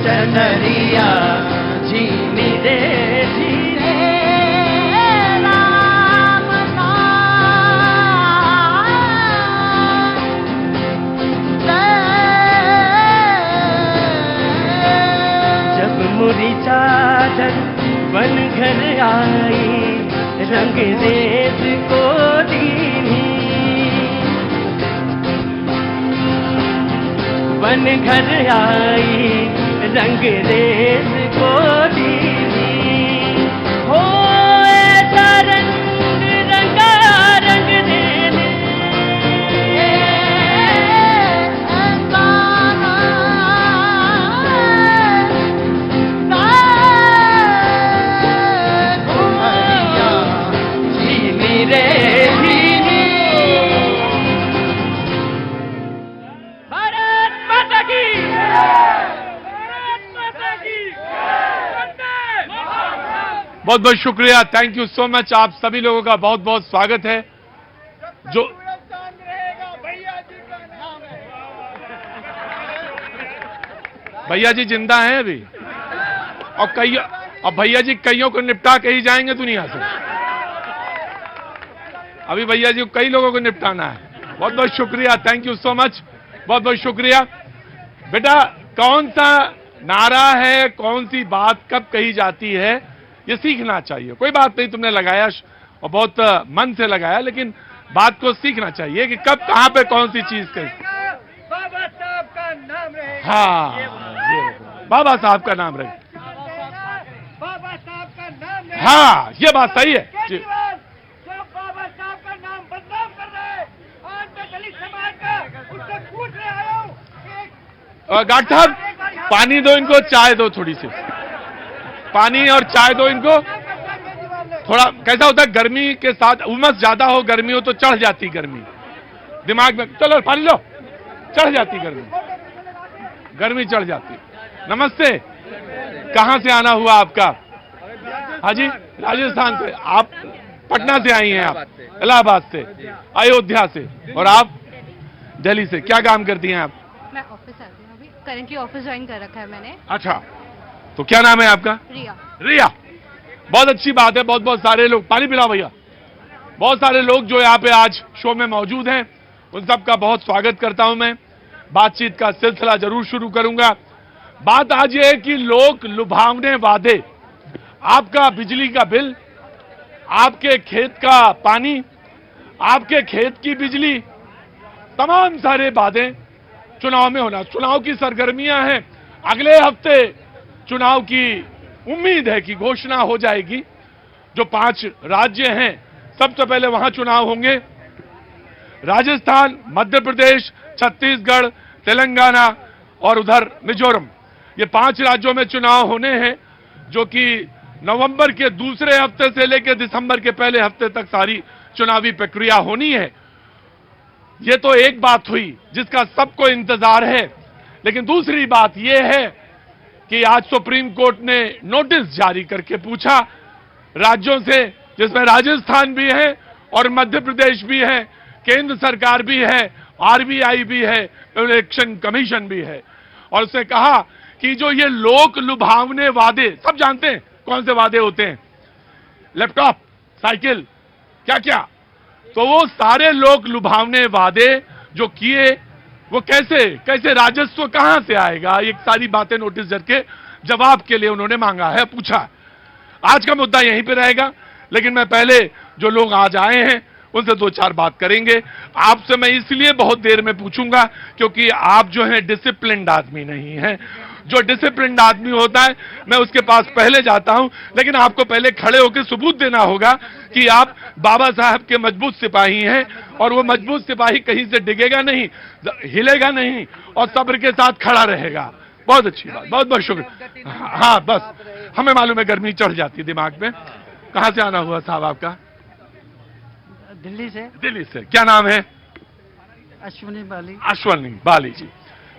चनरिया झीमी रे झीरे राम जब मुरी चादर बन घर आई रंग रेत को दीनी बन घर आई रंग रेत को दीनी हो ऐसा रंग रंगा रंग देने झीमी रे झीमी भारत माता की बहुत बहुत शुक्रिया, थैंक यू सो मच। आप सभी लोगों का बहुत बहुत स्वागत है। जो भैया जी जिंदा हैं अभी, और भैया जी कईयों को निपटा के ही जाएंगे दुनिया से। अभी भैया जी को कई लोगों को निपटाना है। बहुत बहुत शुक्रिया, थैंक यू सो मच, बहुत बहुत शुक्रिया। बेटा कौन सा नारा है, कौन सी बात कब कही जाती है, ये सीखना चाहिए। कोई बात नहीं, तुमने लगाया और बहुत मन से लगाया, लेकिन बात को सीखना चाहिए कि कब कहां पे कौन सी चीज कही। बाबा साहब का नाम रहे। हाँ, ये बाबा साहब का नाम रहे। बाबा साहब का नाम रहे। हाँ, ये बात सही है जी। जो बाबा साहब का नाम बदनाम कर रहे हैं, आज मैं दलित समाज का उससे पूछ रहा हूँ। डॉक्टर साहब पानी दो इनको, चाय दो थोड़ी सी, पानी और चाय दो इनको। थोड़ा कैसा होता है, गर्मी के साथ उमस ज्यादा हो, गर्मी हो तो चढ़ जाती गर्मी दिमाग में। चलो पानी लो, चढ़ जाती गर्मी, गर्मी चढ़ जाती। नमस्ते, कहां से आना हुआ आपका? हाँ जी, राजस्थान से। आप पटना से आई हैं? आप इलाहाबाद से, अयोध्या से, और आप दिल्ली से। क्या काम करती हैं आप? मैं ऑफिस आती हूँ अभी, करेंटली ऑफिस ज्वाइन कर रखा है मैंने। अच्छा, तो क्या नाम है आपका? रिया। रिया, बहुत अच्छी बात है। बहुत बहुत सारे लोग, पानी पिलाओ भैया। बहुत सारे लोग जो यहाँ पे आज शो में मौजूद हैं, उन सबका बहुत स्वागत करता हूं मैं। बातचीत का सिलसिला जरूर शुरू करूंगा। बात आज ये है कि लोक लुभावने वादे, आपका बिजली का बिल, आपके खेत का पानी, आपके खेत की बिजली, तमाम सारे वादे चुनाव में होना। चुनाव की सरगर्मियां हैं, अगले हफ्ते चुनाव की उम्मीद है कि घोषणा हो जाएगी। जो 5 राज्य हैं, सबसे पहले वहां चुनाव होंगे। राजस्थान, मध्य प्रदेश, छत्तीसगढ़, तेलंगाना और उधर मिजोरम, ये 5 राज्यों में चुनाव होने हैं, जो कि नवंबर के दूसरे हफ्ते से लेकर दिसंबर के पहले हफ्ते तक सारी चुनावी प्रक्रिया होनी है। ये तो एक बात हुई जिसका सबको इंतजार है, लेकिन दूसरी बात यह है कि आज सुप्रीम कोर्ट ने नोटिस जारी करके पूछा राज्यों से, जिसमें राजस्थान भी है और मध्य प्रदेश भी है, केंद्र सरकार भी है, आरबीआई भी है, इलेक्शन कमीशन भी है, और उसने कहा कि जो ये लोक लुभावने वादे, सब जानते हैं कौन से वादे होते हैं, लैपटॉप, साइकिल, क्या क्या, तो वो सारे लोक लुभावने वादे जो किए, वो कैसे कैसे राजस्व कहां से आएगा, ये सारी बातें नोटिस करके जवाब के लिए उन्होंने मांगा है, पूछा। आज का मुद्दा यहीं पे रहेगा, लेकिन मैं पहले जो लोग आज आए हैं उनसे 2-4 बात करेंगे। आपसे मैं इसलिए बहुत देर में पूछूंगा क्योंकि आप जो हैं डिसिप्लिन्ड आदमी नहीं हैं। जो डिसिप्लिन्ड आदमी होता है मैं उसके पास पहले जाता हूं, लेकिन आपको पहले खड़े होकर सबूत देना होगा कि आप बाबा साहब के मजबूत सिपाही हैं, और वो मजबूत सिपाही कहीं से डिगेगा नहीं, हिलेगा नहीं, और सब्र के साथ खड़ा रहेगा। बहुत अच्छी बात, बहुत बहुत शुक्रिया। हाँ, बस हमें मालूम है गर्मी चढ़ जाती है दिमाग में। कहां से आना हुआ साहब आपका? दिल्ली से। दिल्ली से। क्या नाम है? अश्विनी बाली। अश्विनी बाली जी,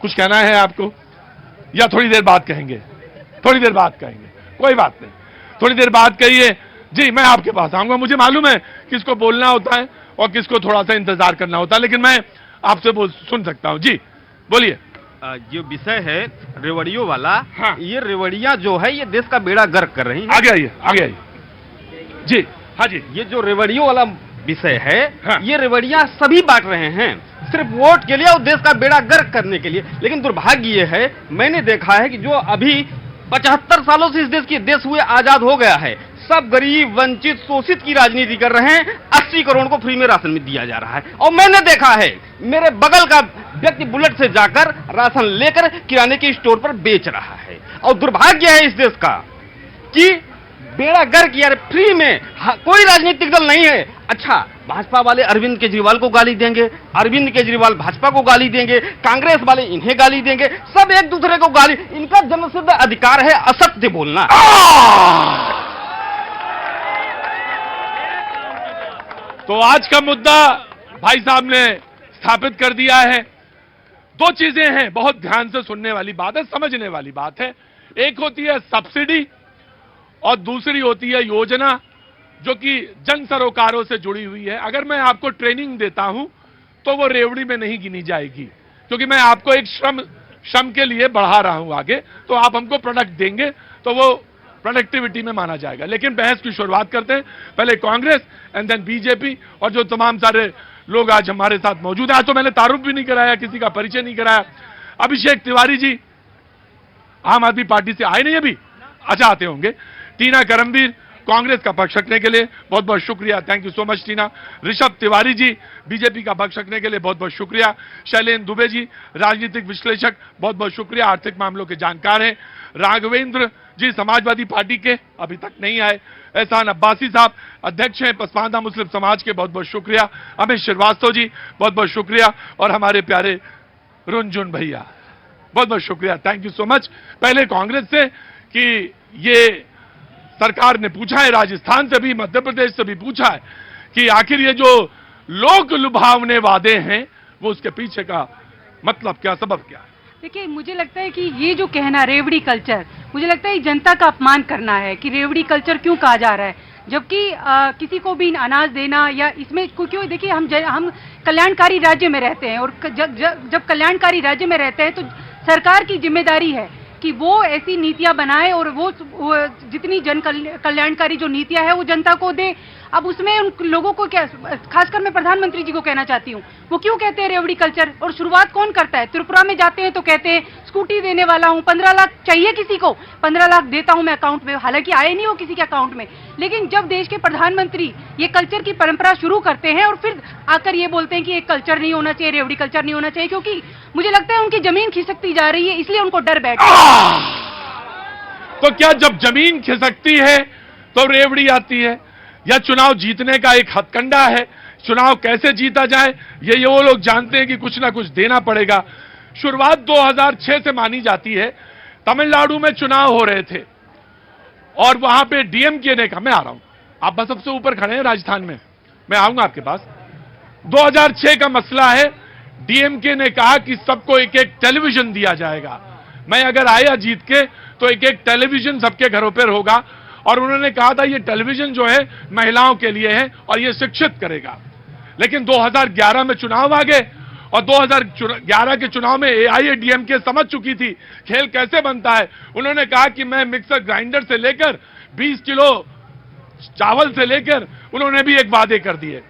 कुछ कहना है आपको या थोड़ी देर बाद कहेंगे? थोड़ी देर बाद कहेंगे, कोई बात नहीं, थोड़ी देर बाद कहिए जी। मैं आपके पास आऊंगा, मुझे मालूम है किसको बोलना होता है और किसको थोड़ा सा इंतजार करना होता है, लेकिन मैं आपसे सुन सकता हूं जी। बोलिए। जो विषय है रेवड़ियों वाला, हाँ। ये रेवड़ियां जो है ये देश का बेड़ा गर्क कर रही है। आगे आइए जी। हाँ जी, ये जो रेवड़ियों वाला विषय है, हाँ। ये रेवड़ियां सभी बांट रहे हैं सिर्फ वोट के लिए और देश का बेड़ा गर्क करने के लिए। लेकिन दुर्भाग्य ये है, मैंने देखा है कि जो अभी 75 सालों से इस देश हुए आजाद हो गया है, सब गरीब वंचित शोषित की राजनीति कर रहे हैं। 80 करोड़ को फ्री में राशन में दिया जा रहा है। और मैंने देखा है मेरे बगल का व्यक्ति बुलेट से जाकर राशन लेकर किराने के स्टोर पर बेच रहा है। और दुर्भाग्य है इस देश का कि बेड़ा गर्क यार फ्री में कोई राजनीतिक दल नहीं है। अच्छा, भाजपा वाले अरविंद केजरीवाल को गाली देंगे, अरविंद केजरीवाल भाजपा को गाली देंगे, कांग्रेस वाले इन्हें गाली देंगे, सब एक दूसरे को गाली। इनका जन्मसिद्ध अधिकार है असत्य बोलना। तो आज का मुद्दा भाई साहब ने स्थापित कर दिया है। दो चीजें हैं, बहुत ध्यान से सुनने वाली बात है, समझने वाली बात है। एक होती है सब्सिडी और दूसरी होती है योजना, जो कि जन सरोकारों से जुड़ी हुई है। अगर मैं आपको ट्रेनिंग देता हूं तो वो रेवड़ी में नहीं गिनी जाएगी, क्योंकि मैं आपको एक श्रम के लिए बढ़ा रहा हूं आगे, तो आप हमको प्रोडक्ट देंगे तो वो प्रोडक्टिविटी में माना जाएगा। लेकिन बहस की शुरुआत करते हैं, पहले कांग्रेस एंड देन बीजेपी और जो तमाम सारे लोग आज हमारे साथ मौजूद हैं। आज तो मैंने तारुफ भी नहीं कराया, किसी का परिचय नहीं कराया। अभिषेक तिवारी जी आम आदमी पार्टी से आए नहीं अभी, अच्छा आते होंगे। टीना करमवीर कांग्रेस का पक्ष रखने के लिए बहुत बहुत शुक्रिया, thank you so much Tina. Rishabh Tiwari ji BJP का पक्ष रखने के लिए बहुत बहुत शुक्रिया। शैलेंद्र दुबे जी राजनीतिक विश्लेषक, बहुत बहुत शुक्रिया, आर्थिक मामलों के जानकार हैं। राघवेंद्र जी समाजवादी पार्टी के, अभी तक नहीं आए। एहसान अब्बासी साहब अध्यक्ष हैं पसमानदा मुस्लिम समाज के, बहुत बहुत शुक्रिया। अमित श्रीवास्तव जी बहुत बहुत शुक्रिया। और हमारे प्यारे रुनझुन भैया बहुत बहुत शुक्रिया, थैंक यू सो मच। पहले कांग्रेस से कि ये सरकार ने पूछा है, राजस्थान से भी मध्य प्रदेश से भी पूछा है कि आखिर ये जो लोक लुभावने वादे हैं वो उसके पीछे का मतलब क्या, सबब क्या है। देखिए, मुझे लगता है कि ये जो कहना रेवड़ी कल्चर, मुझे लगता है जनता का अपमान करना है कि रेवड़ी कल्चर क्यों कहा जा रहा है, जबकि किसी को भी अनाज देना या इसमें क्यों। देखिए, हम कल्याणकारी राज्य में रहते हैं और जब कल्याणकारी राज्य में रहते हैं तो सरकार की जिम्मेदारी है कि वो ऐसी नीतियां बनाए और वो जितनी जन कल्याणकारी जो नीतियां है वो जनता को दे। अब उसमें उन लोगों को क्या, खासकर मैं प्रधानमंत्री जी को कहना चाहती हूँ, वो क्यों कहते हैं रेवड़ी कल्चर, और शुरुआत कौन करता है। त्रिपुरा में जाते हैं तो कहते हैं स्कूटी देने वाला हूँ, 15 लाख चाहिए किसी को, 15 लाख देता हूँ मैं अकाउंट में, हालांकि आए नहीं हो किसी के अकाउंट में। लेकिन जब देश के प्रधानमंत्री ये कल्चर की परंपरा शुरू करते हैं और फिर आकर ये बोलते हैं कि एक कल्चर नहीं होना चाहिए, रेवड़ी कल्चर नहीं होना चाहिए, क्योंकि मुझे लगता है उनकी जमीन खिसकती जा रही है, इसलिए उनको डर बैठ। तो क्या जब जमीन खिसकती है तो रेवड़ी आती है, या चुनाव जीतने का एक हथकंडा है, चुनाव कैसे जीता जाए ये वो लोग जानते हैं कि कुछ ना कुछ देना पड़ेगा। शुरुआत 2006 से मानी जाती है। तमिलनाडु में चुनाव हो रहे थे और वहां पे डीएमके ने कहा, मैं आ रहा हूं, आप बस सबसे ऊपर खड़े हैं राजस्थान में, मैं आऊंगा आपके पास। 2006 का मसला है, डीएमके ने कहा कि सबको एक एक टेलीविजन दिया जाएगा, मैं अगर आया जीत के तो एक एक टेलीविजन सबके घरों पर होगा। और उन्होंने कहा था ये टेलीविजन जो है महिलाओं के लिए है और ये शिक्षित करेगा। लेकिन 2011 में चुनाव आ गए और 2011 के चुनाव में एआईएडीएमके समझ चुकी थी खेल कैसे बनता है। उन्होंने कहा कि मैं मिक्सर ग्राइंडर से लेकर 20 किलो चावल से लेकर उन्होंने भी एक वादे कर दिए।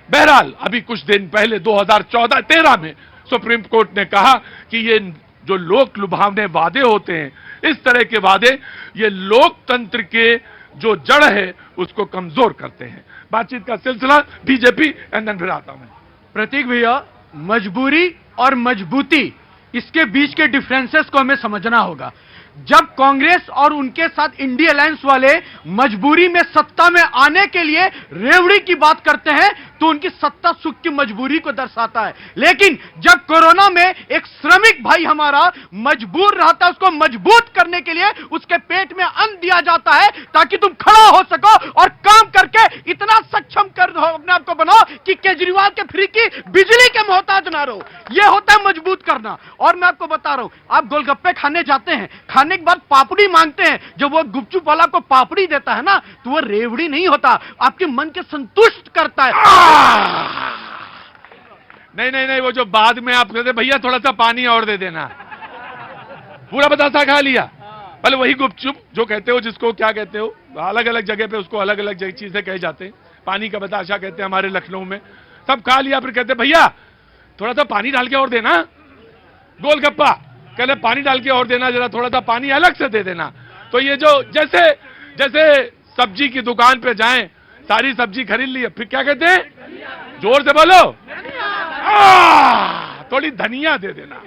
बहरहाल अभी कुछ दिन पहले 2014-13 में सुप्रीम कोर्ट ने कहा कि ये जो लोक लुभावने वादे होते हैं, इस तरह के वादे ये लोकतंत्र के जो जड़ है उसको कमजोर करते हैं। बातचीत का सिलसिला बीजेपी एंड देन फिर आता हूं। प्रतीक भैया, मजबूरी और मजबूती, इसके बीच के डिफरेंसेस को हमें समझना होगा। जब कांग्रेस और उनके साथ इंडिया अलायंस वाले मजबूरी में सत्ता में आने के लिए रेवड़ी की बात करते हैं तो उनकी सत्ता सुख की मजबूरी को दर्शाता है। लेकिन जब कोरोना में एक श्रमिक भाई हमारा मजबूर रहता है, उसको मजबूत करने के लिए उसके पेट में अन्न दिया जाता है ताकि तुम खड़ा हो सको और काम करके इतना सक्षम कर दो अपने आप को बनाओ कि केजरीवाल के फ्री की बिजली के मोहताज ना रहो। यह होता है मजबूत करना। और मैं आपको बता रहा हूं, आप गोलगप्पे खाने जाते हैं, खाने के बाद पापड़ी मांगते हैं, जब वो गुपचुप वाला को पापड़ी देता है ना तो वो रेवड़ी नहीं होता, आपके मन के संतुष्ट करता है। नहीं, वो जो बाद में आप कहते भैया थोड़ा सा पानी और दे देना, पूरा बतासा खा लिया। पहले वही गुपचुप जो कहते हो, जिसको क्या कहते हो, अलग अलग जगह पे उसको अलग अलग चीजें कहे जाते हैं। पानी का बताशा कहते हैं हमारे लखनऊ में। सब खा लिया, फिर कहते भैया थोड़ा सा पानी डाल के और देना। गोलगप्पा कहते पानी डाल के और देना, जरा थोड़ा सा पानी अलग से दे देना। तो ये जो जैसे जैसे सब्जी की दुकान पे जाएं, सारी सब्जी खरीद ली, फिर क्या कहते हैं, जोर से बोलो, थोड़ी धनिया दे देना।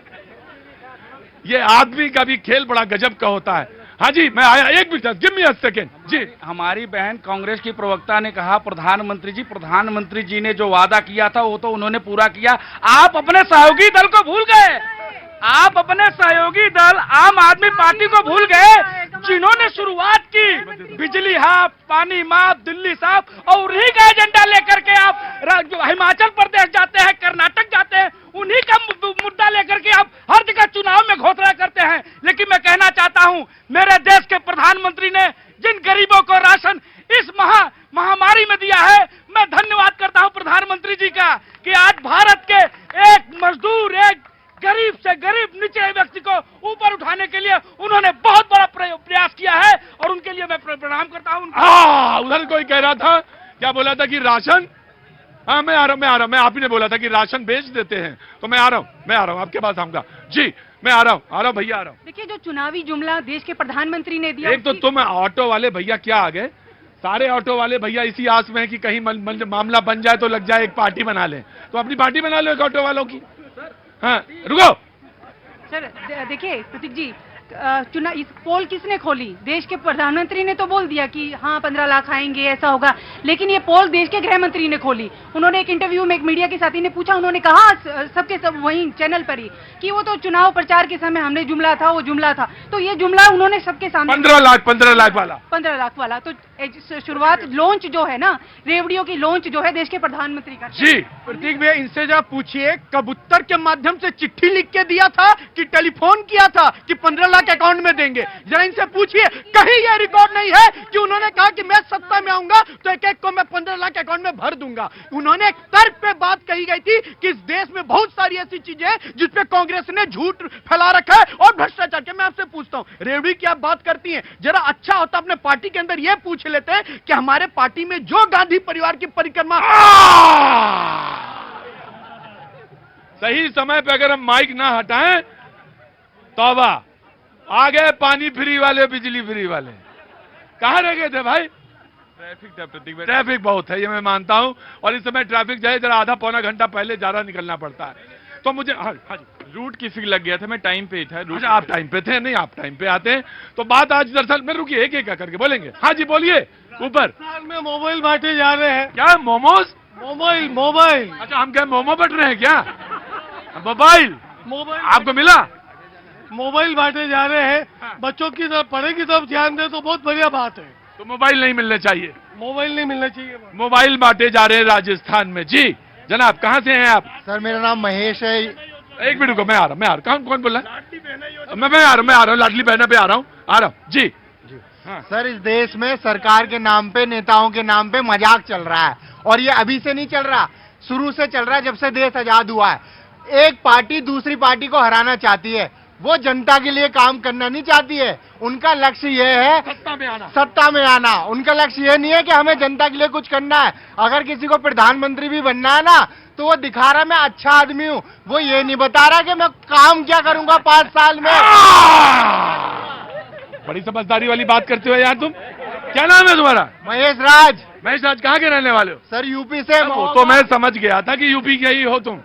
ये आदमी का भी खेल बड़ा गजब का होता है। हाँ जी, मैं आया, एक minute, give me a second जी। हमारी बहन कांग्रेस की प्रवक्ता ने कहा प्रधानमंत्री जी ने जो वादा किया था वो तो उन्होंने पूरा किया। आप अपने सहयोगी दल को भूल गए। आप अपने सहयोगी दल आम आदमी पार्टी को भूल गए, जिन्होंने शुरुआत की बिजली हाफ, पानी माफ, दिल्ली साफ, और उन्हीं का एजेंडा लेकर के आप हिमाचल प्रदेश जाते हैं, कर्नाटक जाते हैं, उन्हीं का मुद्दा लेकर के आप हर जगह चुनाव में घोषणा करते हैं। लेकिन मैं कहना चाहता हूं, मेरे देश के प्रधानमंत्री ने जिन गरीबों को राशन इस महामारी में दिया है, मैं धन्यवाद करता हूं प्रधानमंत्री जी का कि आज भारत के एक मजदूर, एक गरीब से गरीब निचले व्यक्ति को ऊपर उठाने के लिए उन्होंने बहुत बड़ा प्रयास किया है, और उनके लिए मैं प्रणाम करता हूं। उधर कोई कह रहा था, क्या बोला था कि राशन, हाँ मैं आ रहा हूं, मैं आप ही ने बोला था कि राशन बेच देते हैं, तो मैं आ रहा हूं, आपके पास आऊंगा जी, मैं आ रहा हूं भैया, आ रहा हूं। देखिए, जो चुनावी जुमला देश के प्रधानमंत्री ने दिया, एक तो तुम ऑटो वाले भैया क्या आ गए, सारे ऑटो वाले भैया इसी आस में है कि कहीं मामला बन जाए तो लग जाए, एक पार्टी बना ले, तो अपनी पार्टी बना लो एक ऑटो वालों की। हाँ रुको सर, देखिए प्रतीक जी, इस पोल किसने खोली? देश के प्रधानमंत्री ने तो बोल दिया कि हाँ 15 लाख आएंगे, ऐसा होगा, लेकिन ये पोल देश के गृह मंत्री ने खोली। उन्होंने एक इंटरव्यू में एक मीडिया के साथी ने पूछा, उन्होंने कहा सबके सब वहीं चैनल पर ही कि वो तो चुनाव प्रचार के समय हमने जुमला था, वो जुमला था। तो ये जुमला उन्होंने सबके सामने 15 लाख वाला तो शुरुआत लॉन्च जो है ना, रेवड़ियों की लॉन्च जो है देश के प्रधानमंत्री का। जी प्रतीक भैया, इनसे जरा पूछिए, कबूतर के माध्यम से चिट्ठी लिख के दिया था कि टेलीफोन किया था कि 15 लाख अकाउंट में देंगे? जरा इनसे पूछिए, कहीं यह रिकॉर्ड नहीं है कि उन्होंने कहा कि मैं सत्ता में आऊंगा तो एक एक को मैं 15 लाख अकाउंट में भर दूंगा। उन्होंने एक तर्क पे बात कही गई थी कि इस देश में बहुत सारी ऐसी चीजें हैं जिसपे कांग्रेस ने झूठ फैला रखा है और भ्रष्टाचार के। मैं आपसे पूछता हूं, रेवड़ी की आप बात करती हैं, जरा अच्छा होता अपने पार्टी के अंदर यह पूछ लेते हैं कि हमारे पार्टी में जो गांधी परिवार की परिक्रमा, सही समय पे अगर हम माइक ना हटाएं, तौबा, आ गए पानी फ्री वाले, बिजली फ्री वाले, कहां रह गए थे भाई? ट्रैफिक बहुत है, ये मैं मानता हूं, और इस समय ट्रैफिक जो है जरा आधा पौना घंटा पहले ज्यादा निकलना पड़ता है। तो मुझे हाँ जी, रूट किसी लग गया था, मैं टाइम पे ही था। अच्छा, आप टाइम पे थे? नहीं, आप टाइम पे आते हैं। तो बात आज दरअसल में, रुकिए एक एक करके बोलेंगे। हाँ जी बोलिए। ऊपर में मोबाइल बांटे जा रहे हैं। क्या मोमोज? मोबाइल। अच्छा, हम क्या मोमो बट रहे हैं क्या? मोबाइल आपको मिला? मोबाइल बांटे जा रहे हैं। बच्चों की तरफ, पढ़ाई की तरफ ध्यान दे तो बहुत बढ़िया बात है। तो मोबाइल नहीं मिलने चाहिए? मोबाइल नहीं मिलना चाहिए। मोबाइल बांटे जा रहे हैं राजस्थान में। जी जनाब, कहाँ से हैं आप? सर मेरा नाम महेश है। एक मिनट को, मैं आ रहा हूँ। कौन बोल रहा है? मैं आ रहा हूँ, लाडली बहना पे आ रहा हूँ जी। हाँ। सर, इस देश में सरकार के नाम पे, नेताओं के नाम पे मजाक चल रहा है, और ये अभी से नहीं चल रहा, शुरू से चल रहा है, जब से देश आजाद हुआ है। एक पार्टी दूसरी पार्टी को हराना चाहती है, वो जनता के लिए काम करना नहीं चाहती है। उनका लक्ष्य ये है सत्ता में आना। उनका लक्ष्य ये नहीं है कि हमें जनता के लिए कुछ करना है। अगर किसी को प्रधानमंत्री भी बनना है ना, तो वो दिखा रहा मैं अच्छा आदमी हूँ, वो ये नहीं बता रहा कि मैं काम क्या करूंगा 5 साल में। बड़ी समझदारी वाली बात करते हो यार तुम। क्या नाम है तुम्हारा? महेश राज। महेश राज, कहाँ के रहने वाले हो? सर यूपी से। तो मैं समझ गया था कि यूपी के ही हो तुम।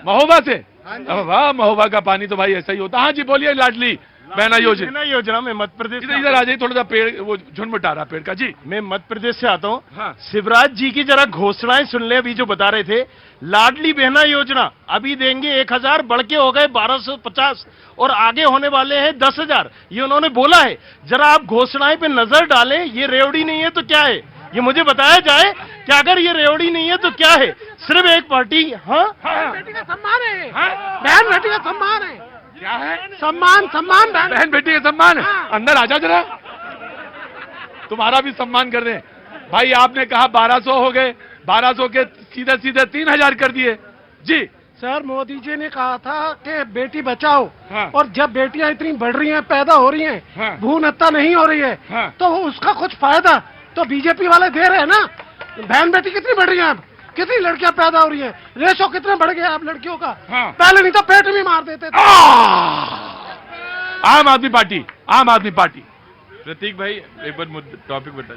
महोबा से? वाह, महोबा का पानी तो भाई ऐसा ही होता। हाँ जी बोलिए। लाडली बहना योजना में मध्य प्रदेश, इधर आ जाइए, थोड़ा सा पेड़ वो झुंड आ रहा पेड़ का। जी मैं मध्य प्रदेश से आता हूँ। हाँ। शिवराज जी की जरा घोषणाएं सुन ले। अभी जो बता रहे थे, लाडली बहना योजना अभी देंगे 1000, बढ़ के हो गए 1250 और आगे होने वाले हैं 10,000, ये उन्होंने बोला है। जरा आप घोषणाएं पे नजर डालें, ये रेवड़ी नहीं है तो क्या है, ये मुझे बताया जाए कि अगर ये रेवड़ी नहीं है तो क्या है। सिर्फ एक पार्टी। हाँ, बेटी का सम्मान है। बहन बेटी का सम्मान है। क्या है? सम्मान बहन बेटी का सम्मान है। अंदर आजा जरा, तुम्हारा भी सम्मान कर रहे हैं भाई। आपने कहा 1200 हो गए, 1200 के सीधे 3000 कर दिए। जी सर मोदी जी ने कहा था कि बेटी बचाओ, हाँ। और जब बेटियां इतनी बढ़ रही हैं, पैदा हो रही हैं, हाँ। भ्रूण हत्या नहीं हो रही है, हाँ। तो उसका कुछ फायदा तो बीजेपी वाले दे रहे हैं ना। बहन बेटी कितनी बढ़ रही है अब, कितनी लड़कियां पैदा हो रही हैं, रेशो कितने बढ़ गया अब लड़कियों का। हाँ। पहले नहीं तो पेट भी मार देते थे। आम आदमी पार्टी, आम आदमी पार्टी। प्रतीक भाई एक बार टॉपिक बता।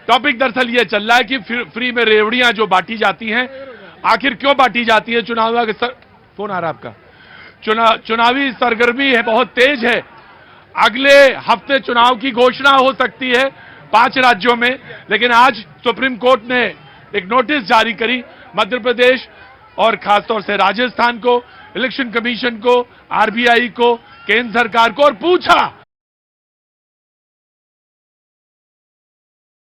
टॉपिक दरअसल ये चल रहा है कि फ्री में रेवड़ियां जो बांटी जाती हैं, आखिर क्यों बांटी जाती है। चुनाव फोन आ रहा है आपका। चुनावी सरगर्मी है, बहुत तेज है। अगले हफ्ते चुनाव की घोषणा हो सकती है 5 राज्यों में, लेकिन आज सुप्रीम कोर्ट ने एक नोटिस जारी करी मध्य प्रदेश और खासतौर से राजस्थान को, इलेक्शन कमीशन को, आरबीआई को, केंद्र सरकार को, और पूछा